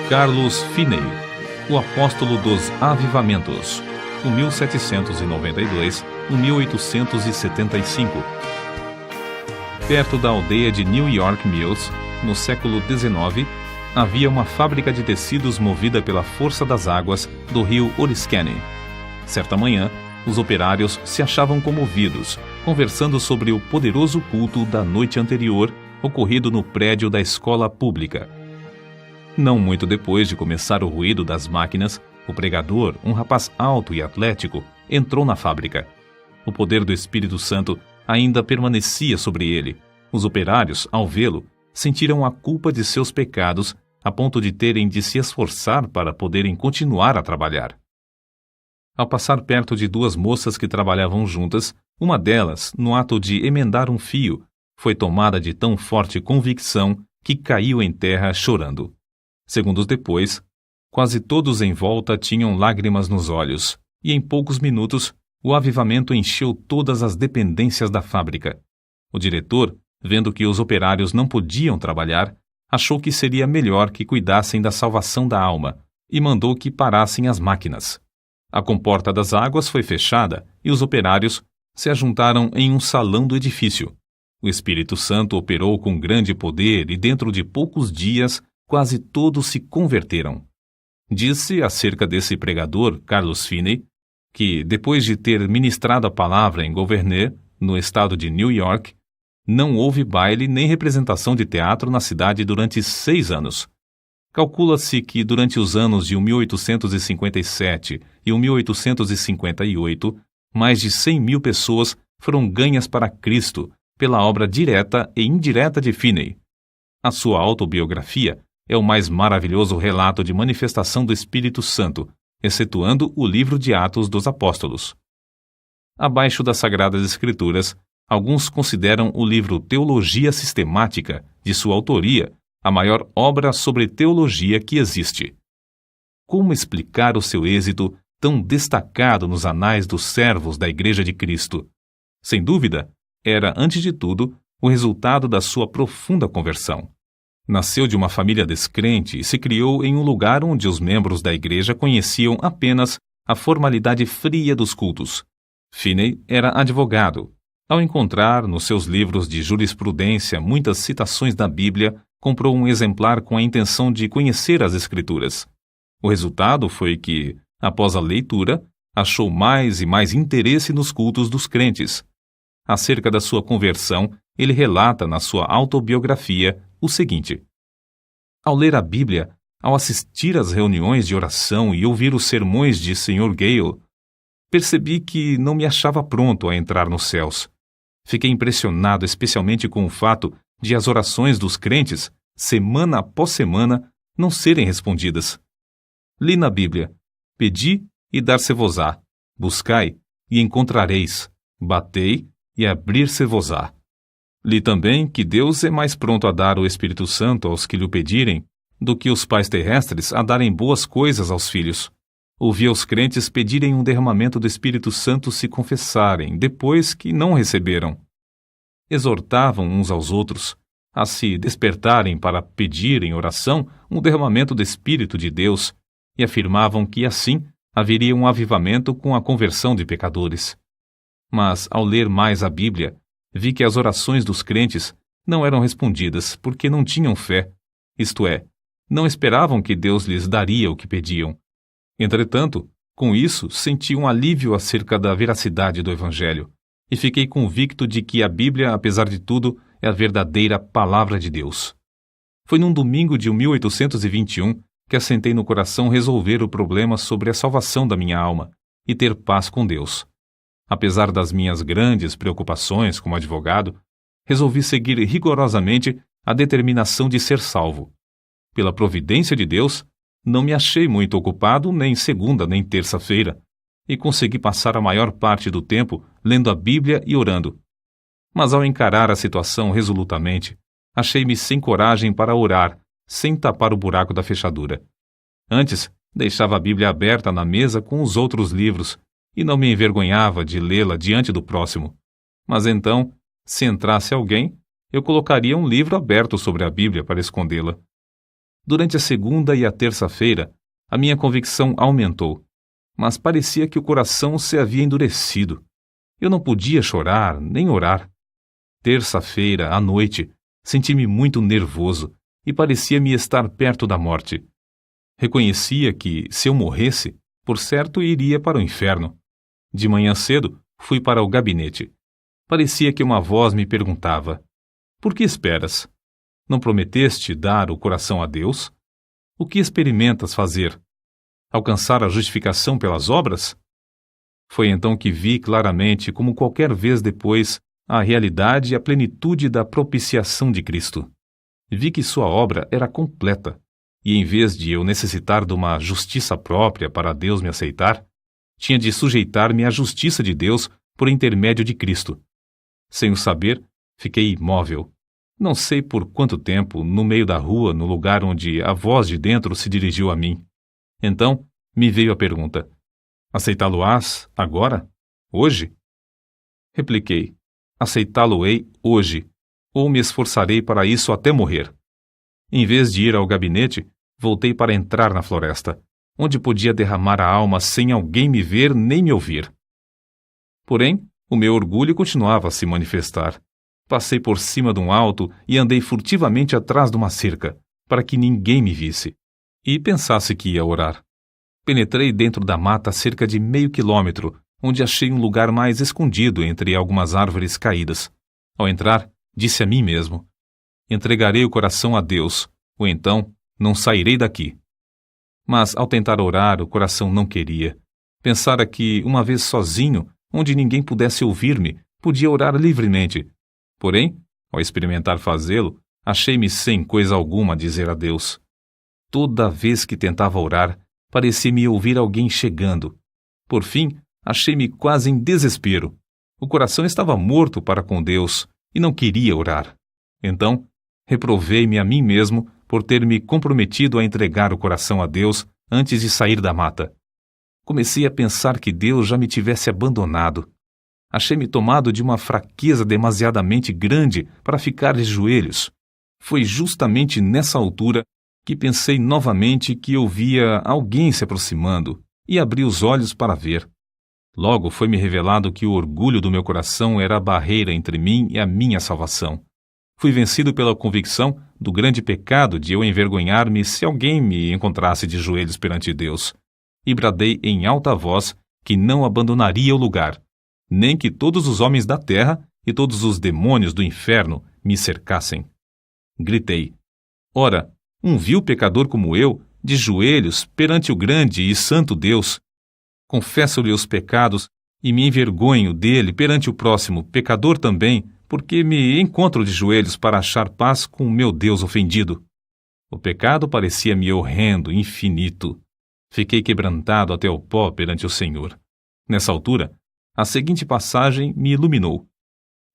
Carlos Finney, o apóstolo dos avivamentos, de 1792 a 1875. Perto da aldeia de New York Mills, no século XIX, havia uma fábrica de tecidos movida pela força das águas do rio Oriskany. Certa manhã, os operários se achavam comovidos, conversando sobre o poderoso culto da noite anterior, ocorrido no prédio da escola pública. Não muito depois de começar o ruído das máquinas, o pregador, um rapaz alto e atlético, entrou na fábrica. O poder do Espírito Santo ainda permanecia sobre ele. Os operários, ao vê-lo, sentiram a culpa de seus pecados a ponto de terem de se esforçar para poderem continuar a trabalhar. Ao passar perto de duas moças que trabalhavam juntas, uma delas, no ato de emendar um fio, foi tomada de tão forte convicção que caiu em terra chorando. Segundos depois, quase todos em volta tinham lágrimas nos olhos, e em poucos minutos o avivamento encheu todas as dependências da fábrica. O diretor, vendo que os operários não podiam trabalhar, achou que seria melhor que cuidassem da salvação da alma e mandou que parassem as máquinas. A comporta das águas foi fechada e os operários se ajuntaram em um salão do edifício. O Espírito Santo operou com grande poder e dentro de poucos dias quase todos se converteram. Disse acerca desse pregador, Carlos Finney, que, depois de ter ministrado a palavra em Gouverneur, no estado de New York, não houve baile nem representação de teatro na cidade durante 6 anos. Calcula-se que durante os anos de 1857 e 1858, mais de 100.000 pessoas foram ganhas para Cristo pela obra direta e indireta de Finney. A sua autobiografia é o mais maravilhoso relato de manifestação do Espírito Santo, excetuando o livro de Atos dos Apóstolos. Abaixo das Sagradas Escrituras, alguns consideram o livro Teologia Sistemática, de sua autoria, a maior obra sobre teologia que existe. Como explicar o seu êxito tão destacado nos anais dos servos da Igreja de Cristo? Sem dúvida, era, antes de tudo, o resultado da sua profunda conversão. Nasceu de uma família descrente e se criou em um lugar onde os membros da igreja conheciam apenas a formalidade fria dos cultos. Finney era advogado. Ao encontrar nos seus livros de jurisprudência muitas citações da Bíblia, comprou um exemplar com a intenção de conhecer as Escrituras. O resultado foi que, após a leitura, achou mais e mais interesse nos cultos dos crentes. Acerca da sua conversão, ele relata na sua autobiografia o seguinte: ao ler a Bíblia, ao assistir às reuniões de oração e ouvir os sermões de Sr. Gale, percebi que não me achava pronto a entrar nos céus. Fiquei impressionado especialmente com o fato de as orações dos crentes, semana após semana, não serem respondidas. Li na Bíblia: pedi e dar-se-vos-á, buscai e encontrareis, batei e abrir-se-vos-á. Li também que Deus é mais pronto a dar o Espírito Santo aos que lhe o pedirem do que os pais terrestres a darem boas coisas aos filhos. Ouvi os crentes pedirem um derramamento do Espírito Santo se confessarem, depois que não receberam. Exortavam uns aos outros a se despertarem para pedir em oração um derramamento do Espírito de Deus e afirmavam que assim haveria um avivamento com a conversão de pecadores. Mas, ao ler mais a Bíblia, vi que as orações dos crentes não eram respondidas porque não tinham fé, isto é, não esperavam que Deus lhes daria o que pediam. Entretanto, com isso, senti um alívio acerca da veracidade do Evangelho e fiquei convicto de que a Bíblia, apesar de tudo, é a verdadeira Palavra de Deus. Foi num domingo de 1821 que assentei no coração resolver o problema sobre a salvação da minha alma e ter paz com Deus. Apesar das minhas grandes preocupações como advogado, resolvi seguir rigorosamente a determinação de ser salvo. Pela providência de Deus, não me achei muito ocupado nem segunda nem terça-feira, e consegui passar a maior parte do tempo lendo a Bíblia e orando. Mas ao encarar a situação resolutamente, achei-me sem coragem para orar, sem tapar o buraco da fechadura. Antes, deixava a Bíblia aberta na mesa com os outros livros, e não me envergonhava de lê-la diante do próximo. Mas então, se entrasse alguém, eu colocaria um livro aberto sobre a Bíblia para escondê-la. Durante a segunda e a terça-feira, a minha convicção aumentou, mas parecia que o coração se havia endurecido. Eu não podia chorar nem orar. Terça-feira, à noite, senti-me muito nervoso e parecia-me estar perto da morte. Reconhecia que, se eu morresse, por certo iria para o inferno. De manhã cedo, fui para o gabinete. Parecia que uma voz me perguntava: por que esperas? Não prometeste dar o coração a Deus? O que experimentas fazer? Alcançar a justificação pelas obras? Foi então que vi claramente, como qualquer vez depois, a realidade e a plenitude da propiciação de Cristo. Vi que sua obra era completa, e em vez de eu necessitar de uma justiça própria para Deus me aceitar, tinha de sujeitar-me à justiça de Deus por intermédio de Cristo. Sem o saber, fiquei imóvel. Não sei por quanto tempo, no meio da rua, no lugar onde a voz de dentro se dirigiu a mim. Então, me veio a pergunta: aceitá-lo-ás agora? Hoje? Repliquei: aceitá-lo-ei hoje, ou me esforçarei para isso até morrer. Em vez de ir ao gabinete, voltei para entrar na floresta, onde podia derramar a alma sem alguém me ver nem me ouvir. Porém, o meu orgulho continuava a se manifestar. Passei por cima de um alto e andei furtivamente atrás de uma cerca, para que ninguém me visse, e pensasse que ia orar. Penetrei dentro da mata cerca de meio quilômetro, onde achei um lugar mais escondido entre algumas árvores caídas. Ao entrar, disse a mim mesmo: entregarei o coração a Deus, ou então não sairei daqui. Mas, ao tentar orar, o coração não queria. Pensara que, uma vez sozinho, onde ninguém pudesse ouvir-me, podia orar livremente. Porém, ao experimentar fazê-lo, achei-me sem coisa alguma a dizer a Deus. Toda vez que tentava orar, parecia-me ouvir alguém chegando. Por fim, achei-me quase em desespero. O coração estava morto para com Deus e não queria orar. Então, reprovei-me a mim mesmo por ter me comprometido a entregar o coração a Deus antes de sair da mata. Comecei a pensar que Deus já me tivesse abandonado. Achei-me tomado de uma fraqueza demasiadamente grande para ficar de joelhos. Foi justamente nessa altura que pensei novamente que eu via alguém se aproximando e abri os olhos para ver. Logo foi-me revelado que o orgulho do meu coração era a barreira entre mim e a minha salvação. Fui vencido pela convicção do grande pecado de eu envergonhar-me se alguém me encontrasse de joelhos perante Deus, e bradei em alta voz que não abandonaria o lugar, nem que todos os homens da terra e todos os demônios do inferno me cercassem. Gritei: ora, um vil pecador como eu, de joelhos perante o grande e santo Deus, confesso-lhe os pecados e me envergonho dele perante o próximo pecador também, porque me encontro de joelhos para achar paz com o meu Deus ofendido. O pecado parecia-me horrendo, infinito. Fiquei quebrantado até o pó perante o Senhor. Nessa altura, a seguinte passagem me iluminou: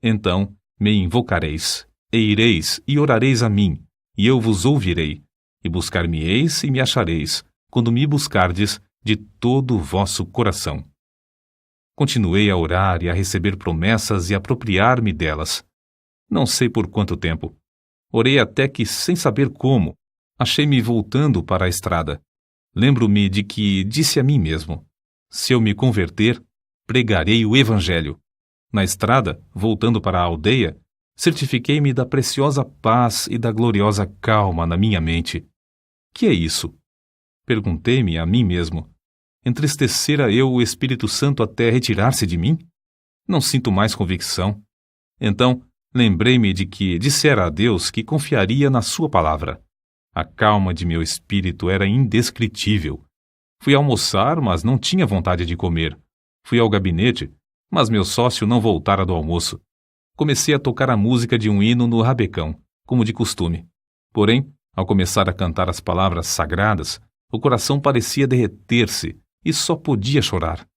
então me invocareis, e ireis e orareis a mim, e eu vos ouvirei, e buscar-me-eis e me achareis, quando me buscardes de todo o vosso coração. Continuei a orar e a receber promessas e a apropriar-me delas. Não sei por quanto tempo. Orei até que, sem saber como, achei-me voltando para a estrada. Lembro-me de que disse a mim mesmo: se eu me converter, pregarei o Evangelho. Na estrada, voltando para a aldeia, certifiquei-me da preciosa paz e da gloriosa calma na minha mente. Que é isso? Perguntei-me a mim mesmo. Entristecera eu o Espírito Santo até retirar-se de mim? Não sinto mais convicção. Então, lembrei-me de que dissera a Deus que confiaria na sua palavra. A calma de meu espírito era indescritível. Fui almoçar, mas não tinha vontade de comer. Fui ao gabinete, mas meu sócio não voltara do almoço. Comecei a tocar a música de um hino no rabecão, como de costume. Porém, ao começar a cantar as palavras sagradas, o coração parecia derreter-se e só podia chorar.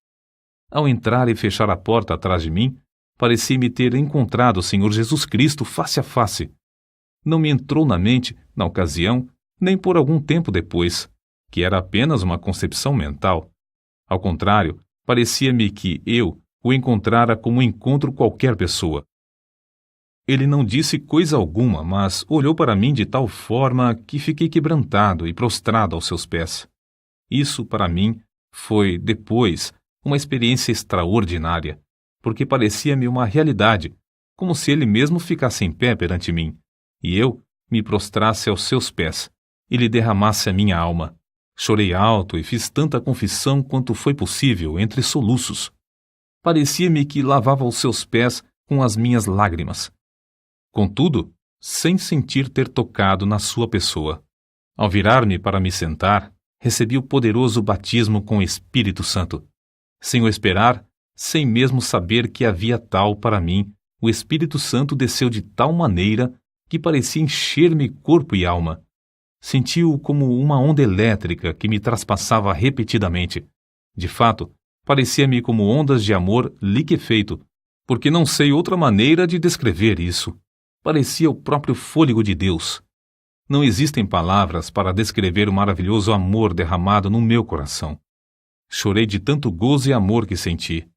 Ao entrar e fechar a porta atrás de mim, parecia-me ter encontrado o Senhor Jesus Cristo face a face. Não me entrou na mente, na ocasião, nem por algum tempo depois, que era apenas uma concepção mental. Ao contrário, parecia-me que eu o encontrara como encontro qualquer pessoa. Ele não disse coisa alguma, mas olhou para mim de tal forma que fiquei quebrantado e prostrado aos seus pés. Isso, para mim, foi, depois, uma experiência extraordinária, porque parecia-me uma realidade, como se ele mesmo ficasse em pé perante mim, e eu me prostrasse aos seus pés, e lhe derramasse a minha alma. Chorei alto e fiz tanta confissão quanto foi possível entre soluços. Parecia-me que lavava os seus pés com as minhas lágrimas. Contudo, sem sentir ter tocado na sua pessoa. Ao virar-me para me sentar, recebi o poderoso batismo com o Espírito Santo. Sem o esperar, sem mesmo saber que havia tal para mim, o Espírito Santo desceu de tal maneira que parecia encher-me corpo e alma. Senti-o como uma onda elétrica que me traspassava repetidamente. De fato, parecia-me como ondas de amor liquefeito, porque não sei outra maneira de descrever isso. Parecia o próprio fôlego de Deus. Não existem palavras para descrever o maravilhoso amor derramado no meu coração. Chorei de tanto gozo e amor que senti.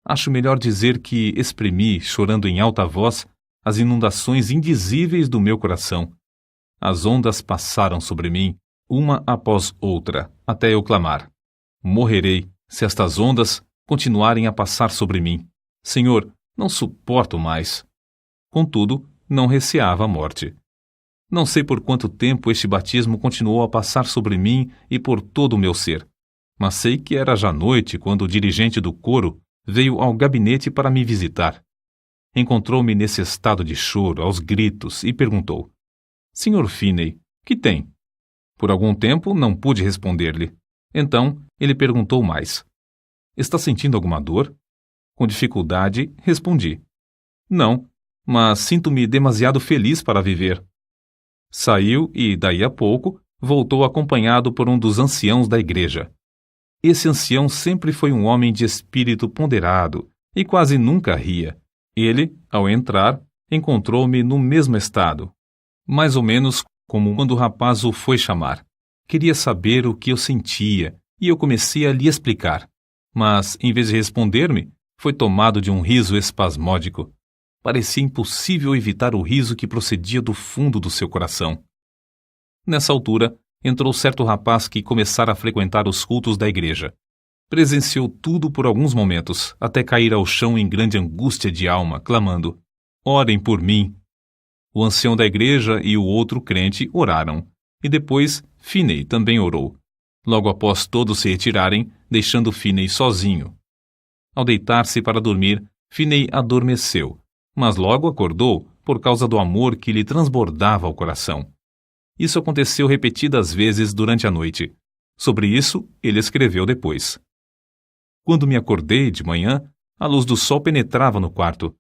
Acho melhor dizer que exprimi, chorando em alta voz, as inundações indizíveis do meu coração. As ondas passaram sobre mim, uma após outra, até eu clamar: morrerei, se estas ondas continuarem a passar sobre mim. Senhor, não suporto mais. Contudo, não receava a morte. Não sei por quanto tempo este batismo continuou a passar sobre mim e por todo o meu ser, mas sei que era já noite quando o dirigente do coro veio ao gabinete para me visitar. Encontrou-me nesse estado de choro, aos gritos, e perguntou: Sr. Finney, que tem? Por algum tempo não pude responder-lhe. Então ele perguntou mais: Está sentindo alguma dor? Com dificuldade, respondi: Não, mas sinto-me demasiado feliz para viver. Saiu e, daí a pouco, voltou acompanhado por um dos anciãos da igreja. Esse ancião sempre foi um homem de espírito ponderado e quase nunca ria. Ele, ao entrar, encontrou-me no mesmo estado, mais ou menos como quando o rapaz o foi chamar. Queria saber o que eu sentia e eu comecei a lhe explicar. Mas, em vez de responder-me, foi tomado de um riso espasmódico. Parecia impossível evitar o riso que procedia do fundo do seu coração. Nessa altura, entrou certo rapaz que começara a frequentar os cultos da igreja. Presenciou tudo por alguns momentos, até cair ao chão em grande angústia de alma, clamando: Orem por mim! O ancião da igreja e o outro crente oraram, e depois Finney também orou. Logo após todos se retirarem, deixando Finney sozinho. Ao deitar-se para dormir, Finney adormeceu, mas logo acordou por causa do amor que lhe transbordava ao coração. Isso aconteceu repetidas vezes durante a noite. Sobre isso, ele escreveu depois: Quando me acordei de manhã, a luz do sol penetrava no quarto.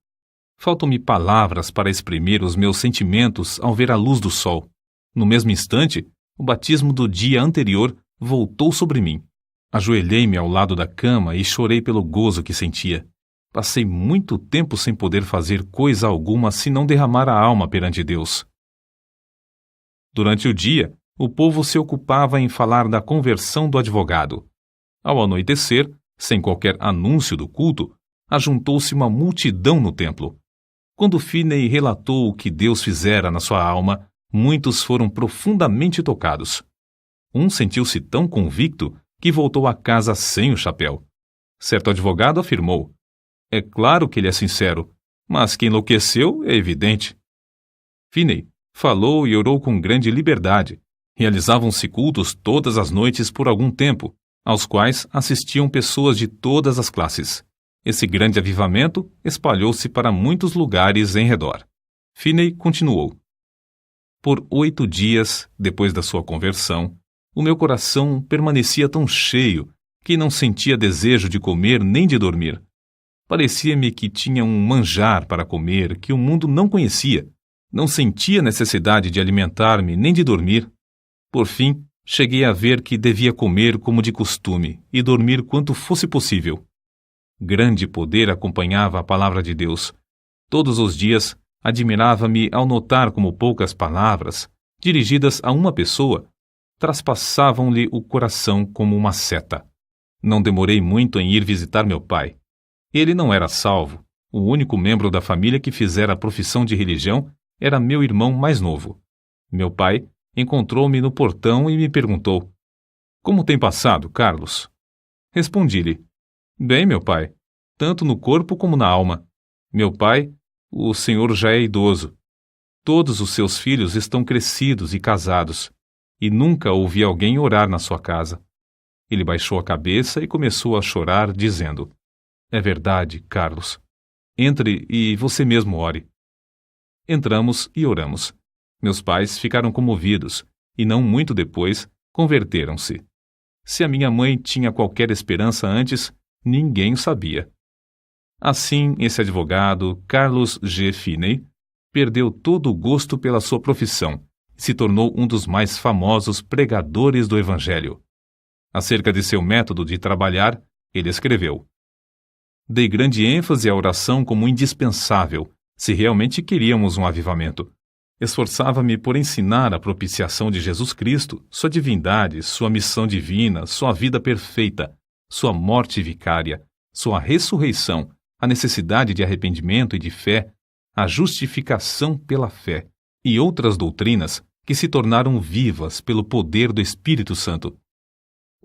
Faltam-me palavras para exprimir os meus sentimentos ao ver a luz do sol. No mesmo instante, o batismo do dia anterior voltou sobre mim. Ajoelhei-me ao lado da cama e chorei pelo gozo que sentia. Passei muito tempo sem poder fazer coisa alguma senão derramar a alma perante Deus. Durante o dia, o povo se ocupava em falar da conversão do advogado. Ao anoitecer, sem qualquer anúncio do culto, ajuntou-se uma multidão no templo. Quando Finney relatou o que Deus fizera na sua alma, muitos foram profundamente tocados. Um sentiu-se tão convicto que voltou a casa sem o chapéu. Certo advogado afirmou: É claro que ele é sincero, mas que enlouqueceu é evidente. Finney falou e orou com grande liberdade. Realizavam-se cultos todas as noites por algum tempo, aos quais assistiam pessoas de todas as classes. Esse grande avivamento espalhou-se para muitos lugares em redor. Finney continuou: Por 8 dias, depois da sua conversão, o meu coração permanecia tão cheio que não sentia desejo de comer nem de dormir. Parecia-me que tinha um manjar para comer que o mundo não conhecia. Não sentia necessidade de alimentar-me nem de dormir. Por fim, cheguei a ver que devia comer como de costume e dormir quanto fosse possível. Grande poder acompanhava a palavra de Deus. Todos os dias, admirava-me ao notar como poucas palavras, dirigidas a uma pessoa, traspassavam-lhe o coração como uma seta. Não demorei muito em ir visitar meu pai. Ele não era salvo. O único membro da família que fizera a profissão de religião era meu irmão mais novo. Meu pai encontrou-me no portão e me perguntou: "Como tem passado, Carlos?" Respondi-lhe: "Bem, meu pai, tanto no corpo como na alma. Meu pai, o senhor já é idoso. Todos os seus filhos estão crescidos e casados, e nunca ouvi alguém orar na sua casa." Ele baixou a cabeça e começou a chorar, dizendo: "É verdade, Carlos. Entre e você mesmo ore." Entramos e oramos. Meus pais ficaram comovidos e, não muito depois, converteram-se. Se a minha mãe tinha qualquer esperança antes, ninguém o sabia. Assim, esse advogado, Carlos G. Finney, perdeu todo o gosto pela sua profissão e se tornou um dos mais famosos pregadores do Evangelho. Acerca de seu método de trabalhar, ele escreveu: "Dei grande ênfase à oração como indispensável, se realmente queríamos um avivamento. Esforçava-me por ensinar a propiciação de Jesus Cristo, sua divindade, sua missão divina, sua vida perfeita, sua morte vicária, sua ressurreição, a necessidade de arrependimento e de fé, a justificação pela fé e outras doutrinas que se tornaram vivas pelo poder do Espírito Santo.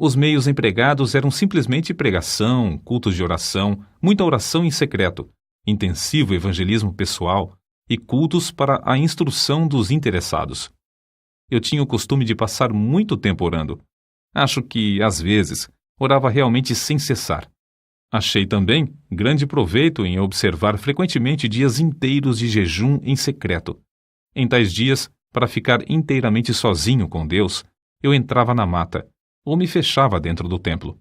Os meios empregados eram simplesmente pregação, cultos de oração, muita oração em secreto, intensivo evangelismo pessoal e cultos para a instrução dos interessados. Eu tinha o costume de passar muito tempo orando. Acho que, às vezes, orava realmente sem cessar. Achei também grande proveito em observar frequentemente dias inteiros de jejum em secreto. Em tais dias, para ficar inteiramente sozinho com Deus, eu entrava na mata, ou me fechava dentro do templo.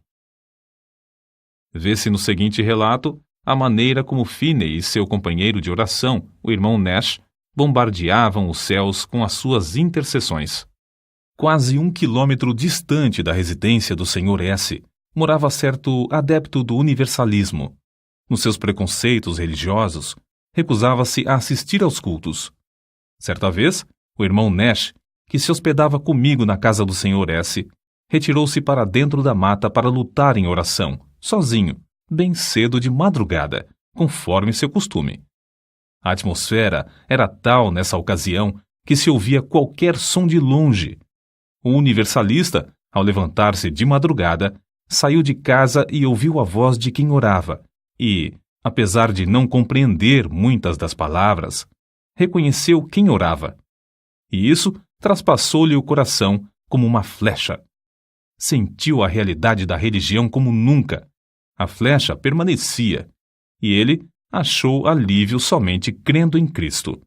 Vê-se no seguinte relato a maneira como Finney e seu companheiro de oração, o irmão Nash, bombardeavam os céus com as suas intercessões. Quase 1 quilômetro distante da residência do Sr. S., morava certo adepto do universalismo. Nos seus preconceitos religiosos, recusava-se a assistir aos cultos. Certa vez, o irmão Nash, que se hospedava comigo na casa do Sr. S., retirou-se para dentro da mata para lutar em oração, sozinho, bem cedo de madrugada, conforme seu costume. A atmosfera era tal nessa ocasião que se ouvia qualquer som de longe. O universalista, ao levantar-se de madrugada, saiu de casa e ouviu a voz de quem orava e, apesar de não compreender muitas das palavras, reconheceu quem orava. E isso traspassou-lhe o coração como uma flecha. Sentiu a realidade da religião como nunca. A flecha permanecia, e ele achou alívio somente crendo em Cristo.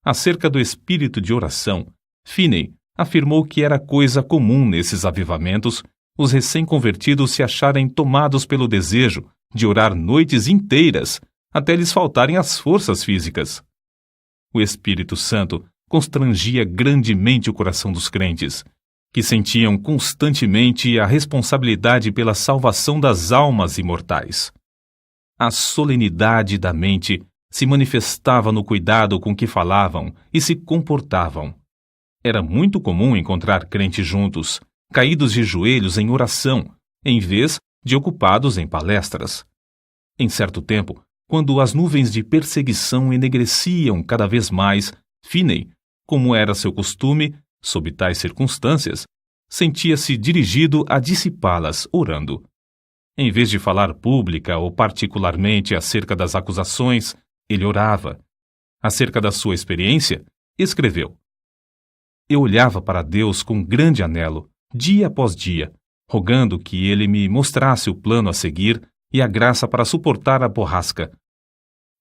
Acerca do espírito de oração, Finney afirmou que era coisa comum nesses avivamentos os recém-convertidos se acharem tomados pelo desejo de orar noites inteiras até lhes faltarem as forças físicas. O Espírito Santo constrangia grandemente o coração dos crentes, que sentiam constantemente a responsabilidade pela salvação das almas imortais. A solenidade da mente se manifestava no cuidado com que falavam e se comportavam. Era muito comum encontrar crentes juntos, caídos de joelhos em oração, em vez de ocupados em palestras. Em certo tempo, quando as nuvens de perseguição enegreciam cada vez mais, Finney, como era seu costume, sob tais circunstâncias, sentia-se dirigido a dissipá-las, orando. Em vez de falar pública ou particularmente acerca das acusações, ele orava. Acerca da sua experiência, escreveu: "Eu olhava para Deus com grande anelo, dia após dia, rogando que Ele me mostrasse o plano a seguir e a graça para suportar a borrasca.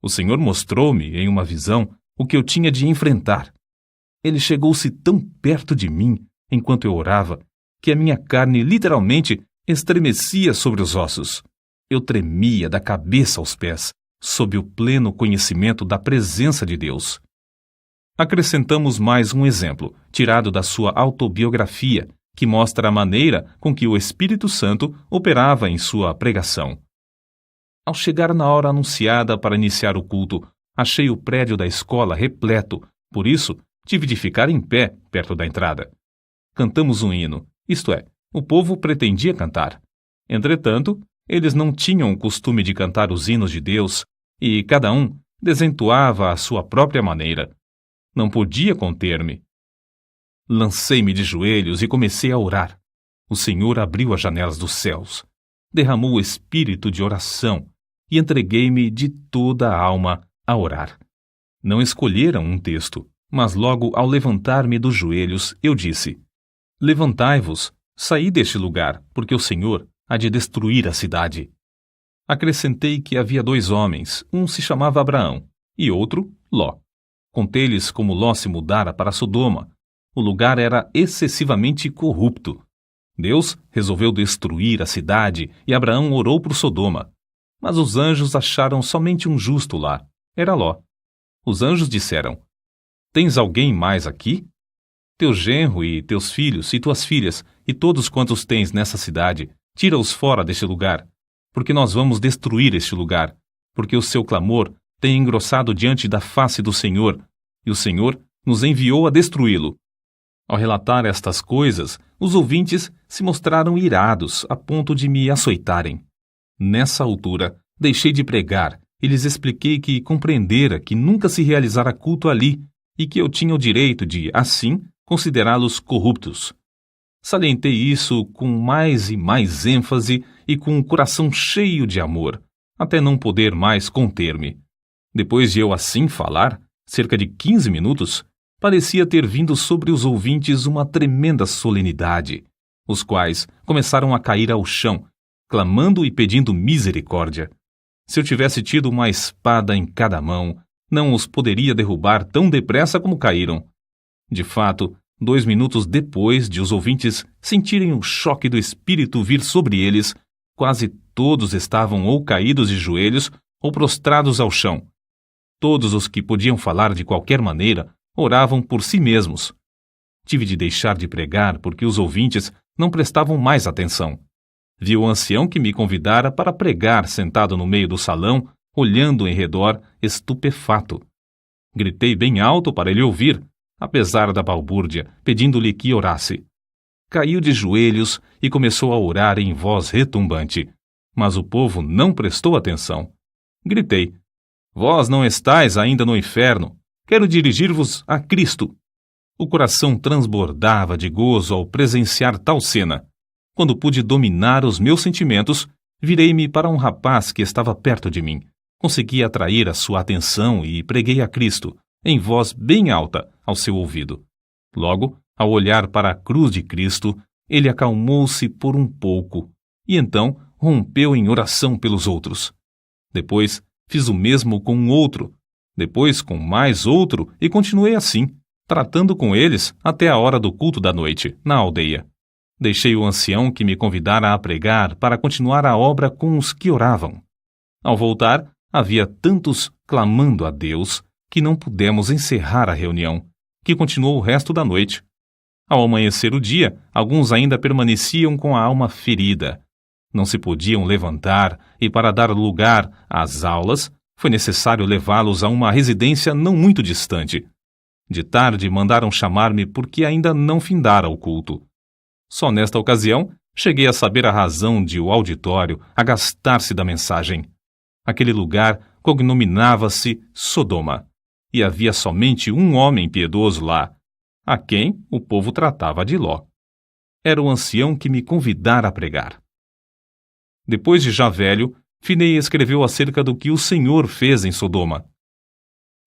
O Senhor mostrou-me, em uma visão, o que eu tinha de enfrentar. Ele chegou-se tão perto de mim, enquanto eu orava, que a minha carne literalmente estremecia sobre os ossos. Eu tremia da cabeça aos pés, sob o pleno conhecimento da presença de Deus." Acrescentamos mais um exemplo, tirado da sua autobiografia, que mostra a maneira com que o Espírito Santo operava em sua pregação. Ao chegar na hora anunciada para iniciar o culto, achei o prédio da escola repleto, por isso tive de ficar em pé perto da entrada. Cantamos um hino, isto é, o povo pretendia cantar. Entretanto, Eles não tinham o costume de cantar os hinos de Deus e cada um desentoava à sua própria maneira. Não podia conter-me. Lancei-me de joelhos e comecei a orar. O Senhor abriu as janelas dos céus, derramou o espírito de oração e entreguei-me de toda a alma a orar. Não escolheram um texto, mas logo ao levantar-me dos joelhos, eu disse: Levantai-vos, saí deste lugar, porque o Senhor há de destruir a cidade. Acrescentei que havia 2 homens, um se chamava Abraão e outro Ló. Contei-lhes como Ló se mudara para Sodoma. O lugar era excessivamente corrupto. Deus resolveu destruir a cidade e Abraão orou por Sodoma. Mas os anjos acharam somente um justo lá. Era Ló. Os anjos disseram: Tens alguém mais aqui? Teu genro e teus filhos e tuas filhas e todos quantos tens nessa cidade, tira-os fora deste lugar, porque nós vamos destruir este lugar, porque o seu clamor tem engrossado diante da face do Senhor, e o Senhor nos enviou a destruí-lo. Ao relatar estas coisas, os ouvintes se mostraram irados a ponto de me açoitarem. Nessa altura, deixei de pregar e lhes expliquei que compreendera que nunca se realizara culto ali e que eu tinha o direito de, assim, considerá-los corruptos. Salientei isso com mais e mais ênfase e com o coração cheio de amor, até não poder mais conter-me. Depois de eu assim falar, cerca de 15 minutos, parecia ter vindo sobre os ouvintes uma tremenda solenidade, os quais começaram a cair ao chão, clamando e pedindo misericórdia. Se eu tivesse tido uma espada em cada mão, não os poderia derrubar tão depressa como caíram. De fato, 2 minutos depois de os ouvintes sentirem o choque do espírito vir sobre eles, quase todos estavam ou caídos de joelhos ou prostrados ao chão. Todos os que podiam falar de qualquer maneira oravam por si mesmos. Tive de deixar de pregar porque os ouvintes não prestavam mais atenção. Vi o ancião que me convidara para pregar sentado no meio do salão, olhando em redor, estupefato. Gritei bem alto para ele ouvir, apesar da balbúrdia, pedindo-lhe que orasse. Caiu de joelhos e começou a orar em voz retumbante, mas o povo não prestou atenção. Gritei: Vós não estáis ainda no inferno. Quero dirigir-vos a Cristo. O coração transbordava de gozo ao presenciar tal cena. Quando pude dominar os meus sentimentos, virei-me para um rapaz que estava perto de mim. Consegui atrair a sua atenção e preguei a Cristo, em voz bem alta, ao seu ouvido. Logo, ao olhar para a cruz de Cristo, ele acalmou-se por um pouco e então rompeu em oração pelos outros. Depois, fiz o mesmo com um outro, depois com mais outro e continuei assim, tratando com eles até a hora do culto da noite, na aldeia. Deixei o ancião que me convidara a pregar para continuar a obra com os que oravam. Ao voltar, havia tantos clamando a Deus que não pudemos encerrar a reunião, que continuou o resto da noite. Ao amanhecer o dia, alguns ainda permaneciam com a alma ferida. Não se podiam levantar e, para dar lugar às aulas, foi necessário levá-los a uma residência não muito distante. De tarde mandaram chamar-me porque ainda não findara o culto. Só nesta ocasião cheguei a saber a razão de o auditório agastar-se da mensagem. Aquele lugar cognominava-se Sodoma, e havia somente um homem piedoso lá, a quem o povo tratava de Ló. Era o ancião que me convidara a pregar. Depois de já velho, Finney escreveu acerca do que o Senhor fez em Sodoma.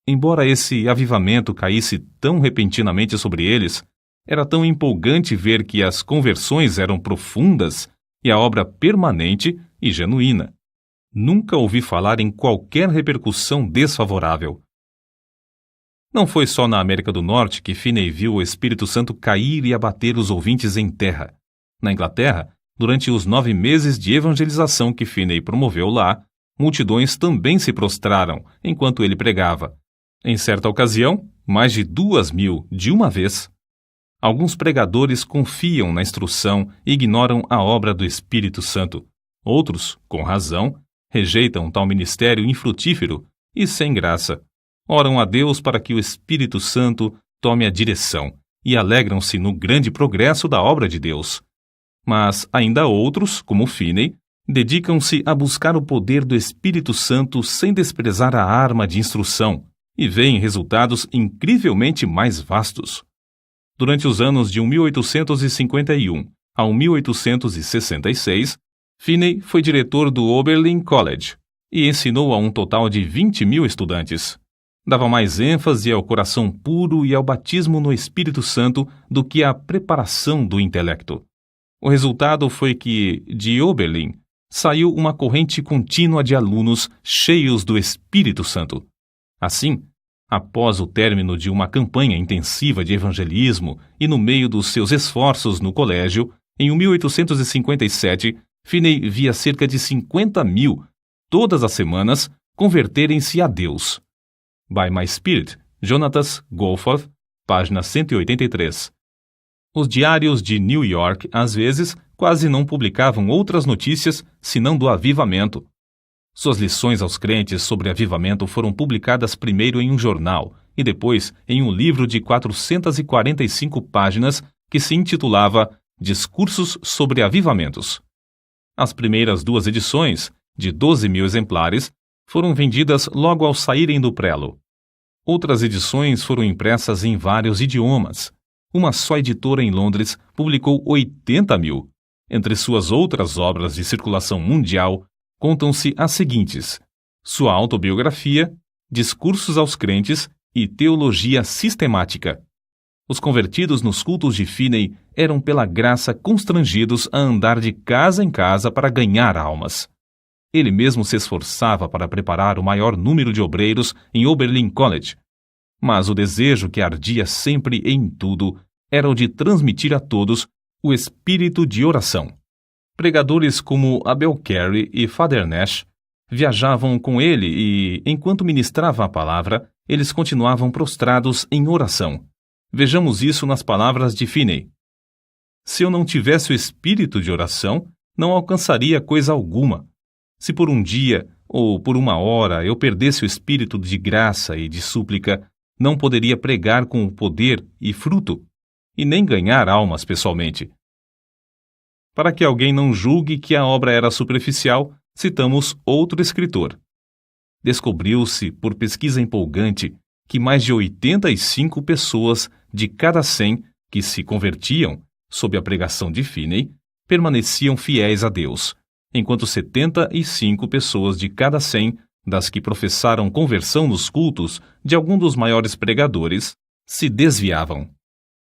Embora esse avivamento caísse tão repentinamente sobre eles, era tão empolgante ver que as conversões eram profundas e a obra permanente e genuína. Nunca ouvi falar em qualquer repercussão desfavorável. Não foi só na América do Norte que Finney viu o Espírito Santo cair e abater os ouvintes em terra. Na Inglaterra, durante os 9 meses de evangelização que Finney promoveu lá, multidões também se prostraram enquanto ele pregava. Em certa ocasião, mais de 2.000 de uma vez. Alguns pregadores confiam na instrução e ignoram a obra do Espírito Santo. Outros, com razão, rejeitam tal ministério infrutífero e sem graça. Oram a Deus para que o Espírito Santo tome a direção e alegram-se no grande progresso da obra de Deus. Mas ainda outros, como Finney, Dedicam-se a buscar o poder do Espírito Santo sem desprezar a arma de instrução e veem resultados incrivelmente mais vastos. Durante os anos de 1851 a 1866, Finney foi diretor do Oberlin College e ensinou a um total de 20.000 estudantes. Dava mais ênfase ao coração puro e ao batismo no Espírito Santo do que à preparação do intelecto. O resultado foi que, de Oberlin, saiu uma corrente contínua de alunos cheios do Espírito Santo. Assim, após o término de uma campanha intensiva de evangelismo e no meio dos seus esforços no colégio, em 1857, Finney via cerca de 50.000, todas as semanas, converterem-se a Deus. By My Spirit, Jonathan Goforth, página 183. Os diários de New York, às vezes, quase não publicavam outras notícias senão do avivamento. Suas lições aos crentes sobre avivamento foram publicadas primeiro em um jornal e depois em um livro de 445 páginas que se intitulava Discursos sobre Avivamentos. As primeiras 2 edições, de 12.000 exemplares, foram vendidas logo ao saírem do prelo. Outras edições foram impressas em vários idiomas. Uma só editora em Londres publicou 80.000. Entre suas outras obras de circulação mundial, contam-se as seguintes: sua autobiografia, Discursos aos Crentes e Teologia Sistemática. Os convertidos nos cultos de Finney eram pela graça constrangidos a andar de casa em casa para ganhar almas. Ele mesmo se esforçava para preparar o maior número de obreiros em Oberlin College. Mas o desejo que ardia sempre em tudo era o de transmitir a todos o espírito de oração. Pregadores como Abel Carey e Father Nash viajavam com ele e, enquanto ministrava a palavra, eles continuavam prostrados em oração. Vejamos isso nas palavras de Finney. Se eu não tivesse o espírito de oração, não alcançaria coisa alguma. Se por um dia ou por uma hora eu perdesse o espírito de graça e de súplica, não poderia pregar com o poder e fruto, e nem ganhar almas pessoalmente. Para que alguém não julgue que a obra era superficial, citamos outro escritor. Descobriu-se, por pesquisa empolgante, que mais de 85 pessoas de cada 100 que se convertiam, sob a pregação de Finney, permaneciam fiéis a Deus, enquanto 75 pessoas de cada 100 das que professaram conversão nos cultos de algum dos maiores pregadores se desviavam.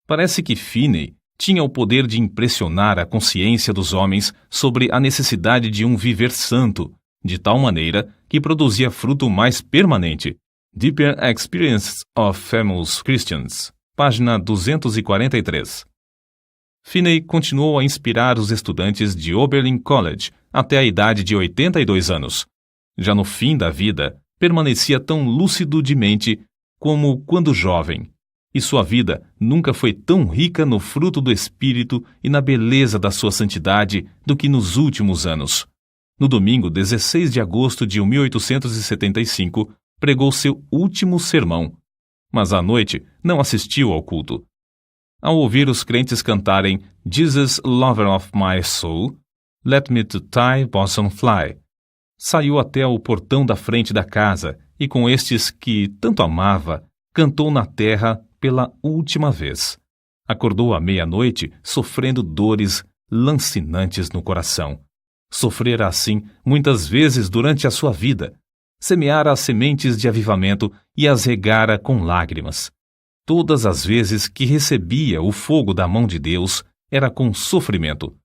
Parece que Finney tinha o poder de impressionar a consciência dos homens sobre a necessidade de um viver santo, de tal maneira que produzia fruto mais permanente. Deeper Experience of Famous Christians, página 243. Finney continuou a inspirar os estudantes de Oberlin College até a idade de 82 anos. Já no fim da vida, permanecia tão lúcido de mente como quando jovem, e sua vida nunca foi tão rica no fruto do Espírito e na beleza da sua santidade do que nos últimos anos. No domingo 16 de agosto de 1875, pregou seu último sermão, mas à noite não assistiu ao culto. Ao ouvir os crentes cantarem Jesus, Lover of My Soul, Let Me to Thy Bosom Fly, saiu até o portão da frente da casa e com estes que tanto amava, cantou na terra pela última vez. Acordou à meia-noite sofrendo dores lancinantes no coração. Sofrera assim muitas vezes durante a sua vida. Semeara as sementes de avivamento e as regara com lágrimas. Todas as vezes que recebia o fogo da mão de Deus, era com sofrimento.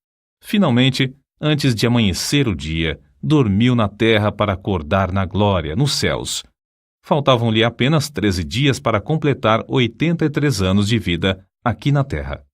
Finalmente, antes de amanhecer o dia, dormiu na terra para acordar na glória, nos céus. Faltavam-lhe apenas 13 dias para completar 83 anos de vida aqui na terra.